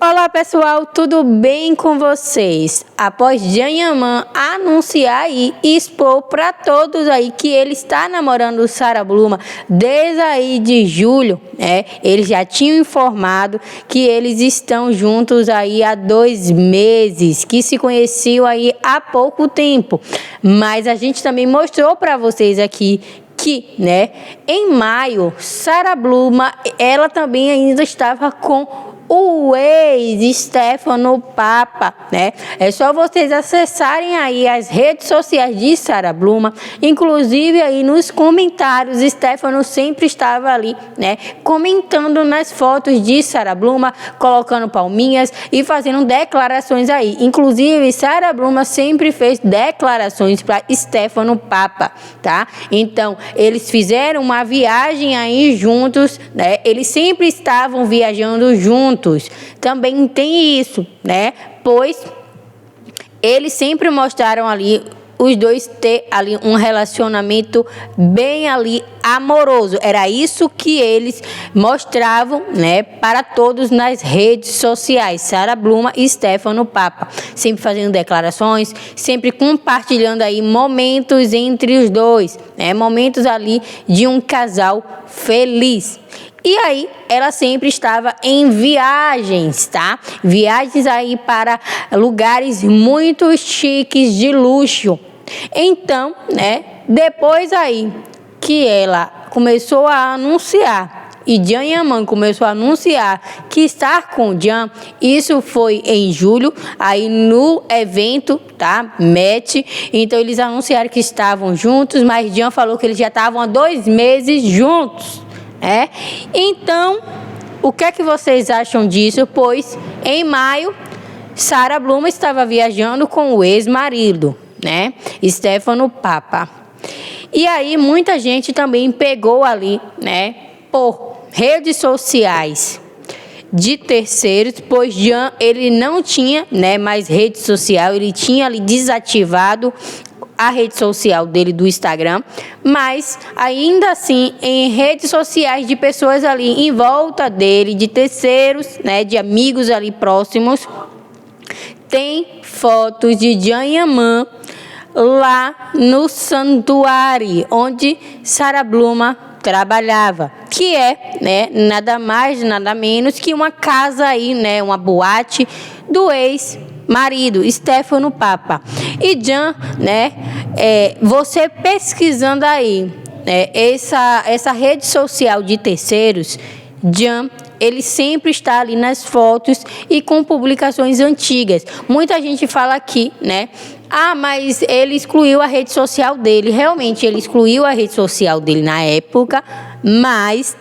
Olá pessoal, tudo bem com vocês? Após Jean Yaman anunciar e expor para todos aí que ele está namorando Sara Bluma desde aí de julho, eles já tinham informado que eles estão juntos aí há 2 meses, que se conheciam aí há pouco tempo. Mas a gente também mostrou para vocês aqui que, em maio, Sara Bluma, ela também ainda estava com o ex-Stefano Papa, É só vocês acessarem aí as redes sociais de Sara Bluma, inclusive aí nos comentários, Stefano sempre estava ali, comentando nas fotos de Sara Bluma, colocando palminhas e fazendo declarações aí. Inclusive, Sara Bluma sempre fez declarações para Stefano Papa, tá? Então, eles fizeram uma viagem aí juntos, Eles sempre estavam viajando juntos. Também tem isso, Pois eles sempre mostraram ali os dois ter ali um relacionamento bem ali amoroso. Era isso que eles mostravam, para todos nas redes sociais. Sara Bluma e Stefano Papa, sempre fazendo declarações, sempre compartilhando aí momentos entre os dois, momentos ali de um casal feliz. E aí, ela sempre estava em viagens, tá? Viagens aí para lugares muito chiques, de luxo. Então, depois aí que ela começou a anunciar, e Jean Yaman começou a anunciar que está com Jean, isso foi em julho, aí no evento, tá? Match. Então, eles anunciaram que estavam juntos, mas Jean falou que eles já estavam há 2 meses juntos. Então, o que é que vocês acham disso? Pois, em maio, Sara Bluma estava viajando com o ex-marido, Stefano Papa. E aí, muita gente também pegou ali, por redes sociais de terceiros, pois Jean, ele não tinha, mais rede social, ele tinha ali desativado a rede social dele do Instagram, mas ainda assim em redes sociais de pessoas ali em volta dele, de terceiros, de amigos ali próximos, tem fotos de Jean Yaman lá no santuário onde Sara Bluma trabalhava, que é, nada mais, nada menos que uma casa aí, uma boate do ex-marido, Stefano Papa. E Jean, você pesquisando aí, essa rede social de terceiros, Jean, ele sempre está ali nas fotos e com publicações antigas. Muita gente fala aqui, mas ele excluiu a rede social dele. Realmente, ele excluiu a rede social dele na época, mas,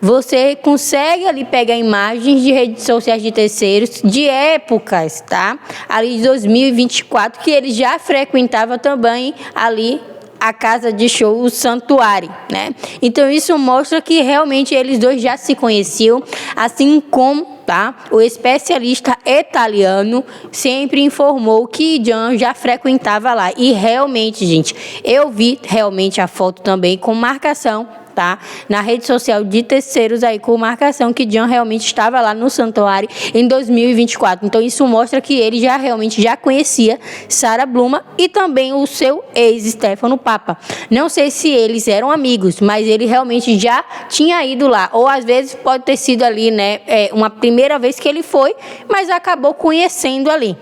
você consegue ali pegar imagens de redes sociais de terceiros de épocas, ali de 2024, que ele já frequentava também ali a casa de show, o santuário, Então, isso mostra que realmente eles dois já se conheciam, assim como, o especialista italiano sempre informou que Jean já frequentava lá. E realmente, gente, eu vi realmente a foto também com marcação, na rede social de terceiros aí, com marcação que Jean realmente estava lá no santuário em 2024. Então, isso mostra que ele realmente já conhecia Sara Bluma e também o seu ex-Stefano Papa. Não sei se eles eram amigos, mas ele realmente já tinha ido lá. Ou, às vezes, pode ter sido ali, uma primeira vez que ele foi, mas acabou conhecendo ali,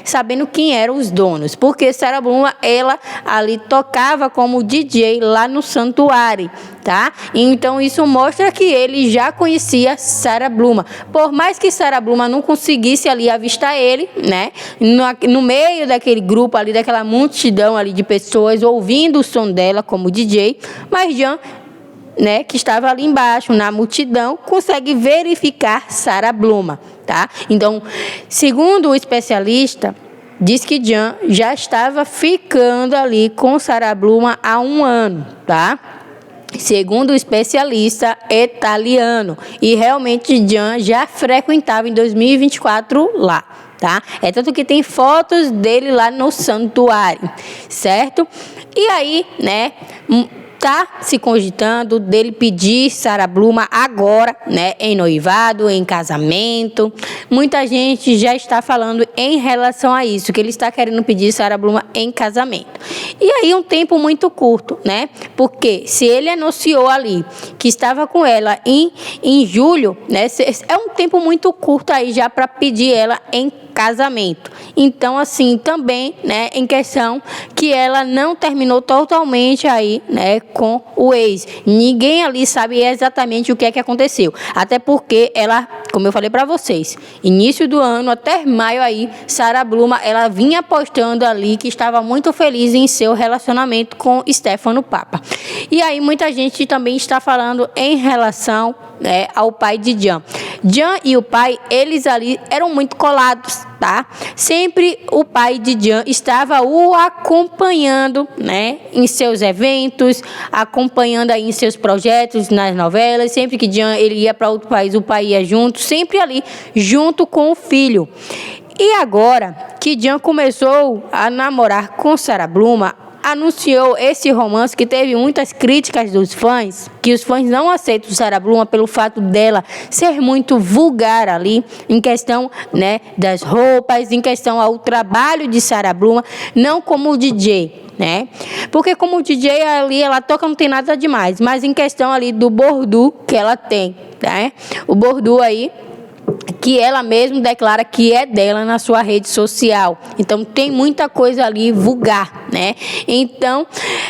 sabendo quem eram os donos. Porque Sara Bluma, ela ali tocava como DJ lá no santuário, Então, isso mostra que ele já conhecia Sara Bluma. Por mais que Sara Bluma não conseguisse ali avistar ele, no meio daquele grupo ali, daquela multidão ali de pessoas ouvindo o som dela como DJ, mas Jean, que estava ali embaixo na multidão, consegue verificar Sara Bluma, Então, segundo o especialista, diz que Jean já estava ficando ali com Sara Bluma há 1 ano, Segundo o especialista italiano. E realmente Jean já frequentava em 2024 lá, É tanto que tem fotos dele lá no santuário, certo? E aí, tá se cogitando dele pedir Sara Bluma agora, né, em noivado, em casamento. Muita gente já está falando em relação a isso, que ele está querendo pedir Sara Bluma em casamento. E aí um tempo muito curto, né? Porque se ele anunciou ali que estava com ela em julho, né, é um tempo muito curto aí já para pedir ela em casamento. Então, assim, também, né, em questão que ela não terminou totalmente aí, né, com o ex. Ninguém ali sabe exatamente o que é que aconteceu. Até porque ela, como eu falei para vocês, início do ano até maio aí, Sara Bluma, ela vinha postando ali que estava muito feliz em seu relacionamento com Stefano Papa. E aí muita gente também está falando em relação, né, ao pai de Jan. Jan e o pai, eles ali eram muito colados, tá? Sempre o pai de Jan estava o acompanhando, né, em seus eventos, acompanhando aí em seus projetos, nas novelas. Sempre que Jan ele ia para outro país, o pai ia junto, sempre ali, junto com o filho. E agora que Jan começou a namorar com Sara Bluma, anunciou esse romance que teve muitas críticas dos fãs, que os fãs não aceitam Sara Bluma pelo fato dela ser muito vulgar ali, em questão, né, das roupas, em questão ao trabalho de Sara Bluma, não como DJ, né? Porque como DJ ali, ela toca, não tem nada demais, mas em questão ali do bordu que ela tem, né? O bordu aí, que ela mesma declara que é dela na sua rede social. Então, tem muita coisa ali vulgar, né? Então,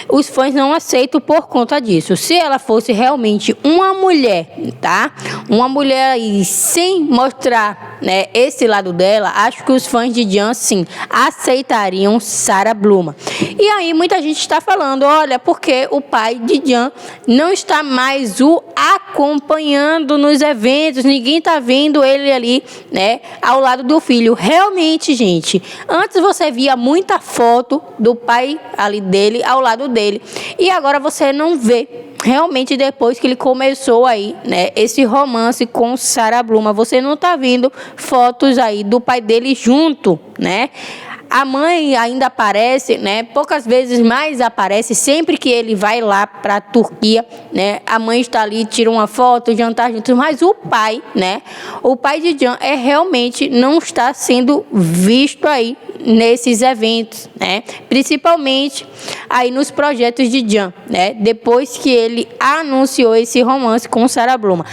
os fãs não aceitam por conta disso. Se ela fosse realmente uma mulher, tá? Uma mulher aí sem mostrar, né, esse lado dela, acho que os fãs de Jan, sim, aceitariam Sara Bluma. E aí, muita gente está falando, olha, porque o pai de Jan não está mais o acompanhando nos eventos, ninguém está vendo ele ali, né, ao lado do filho. Realmente, gente, antes você via muita foto do pai ali dele, ao lado dele, e agora você não vê. Realmente, depois que ele começou aí, né, esse romance com Sara Bluma, você não tá vendo fotos aí do pai dele junto, né? A mãe ainda aparece, né? Poucas vezes, mais aparece sempre que ele vai lá para a Turquia, né? A mãe está ali, tira uma foto, jantar juntos, mas o pai, né? O pai de Jan realmente não está sendo visto aí nesses eventos, né? Principalmente aí nos projetos de Jan, né? Depois que ele anunciou esse romance com Sara Bluma.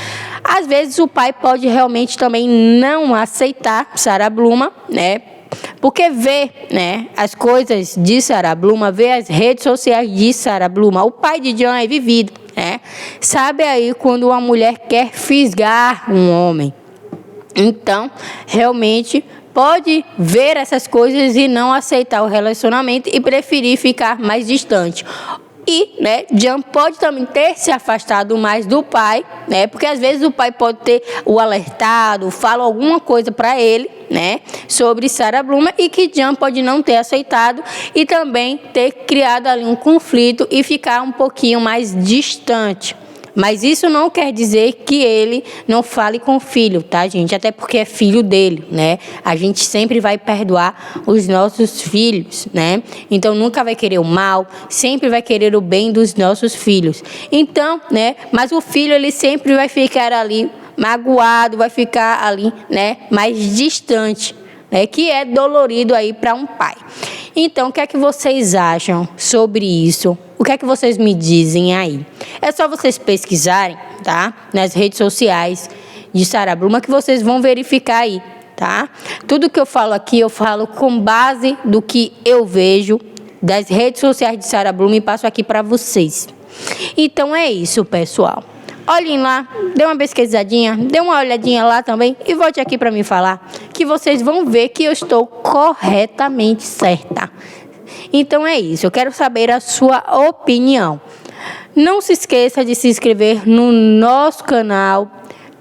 Às vezes o pai pode realmente também não aceitar Sara Bluma, né? Porque vê, né, as coisas de Sara Bluma, vê as redes sociais de Sara Bluma. O pai de Jan é vivido, né? Sabe aí quando uma mulher quer fisgar um homem. Então, realmente pode ver essas coisas e não aceitar o relacionamento e preferir ficar mais distante. E, né, Jan pode também ter se afastado mais do pai, né? Porque às vezes o pai pode ter o alertado, fala alguma coisa para ele, né, sobre Sara Bluma, e que Jan pode não ter aceitado e também ter criado ali um conflito e ficar um pouquinho mais distante. Mas isso não quer dizer que ele não fale com o filho, tá, gente? Até porque é filho dele, né? A gente sempre vai perdoar os nossos filhos, né? Então, nunca vai querer o mal, sempre vai querer o bem dos nossos filhos. Então, né? Mas o filho, ele sempre vai ficar ali magoado, vai ficar ali, né? Mais distante, né? Que é dolorido aí para um pai. Então, o que é que vocês acham sobre isso? O que é que vocês me dizem aí? É só vocês pesquisarem, tá? Nas redes sociais de Sara Bluma que vocês vão verificar aí, tá? Tudo que eu falo aqui, eu falo com base do que eu vejo das redes sociais de Sara Bluma e passo aqui para vocês. Então é isso, pessoal. Olhem lá, dê uma pesquisadinha, dê uma olhadinha lá também e volte aqui para me falar, que vocês vão ver que eu estou corretamente certa. Então é isso, eu quero saber a sua opinião. Não se esqueça de se inscrever no nosso canal,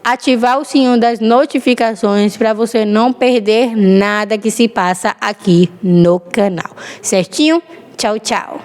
ativar o sininho das notificações para você não perder nada que se passa aqui no canal. Certinho? Tchau, tchau.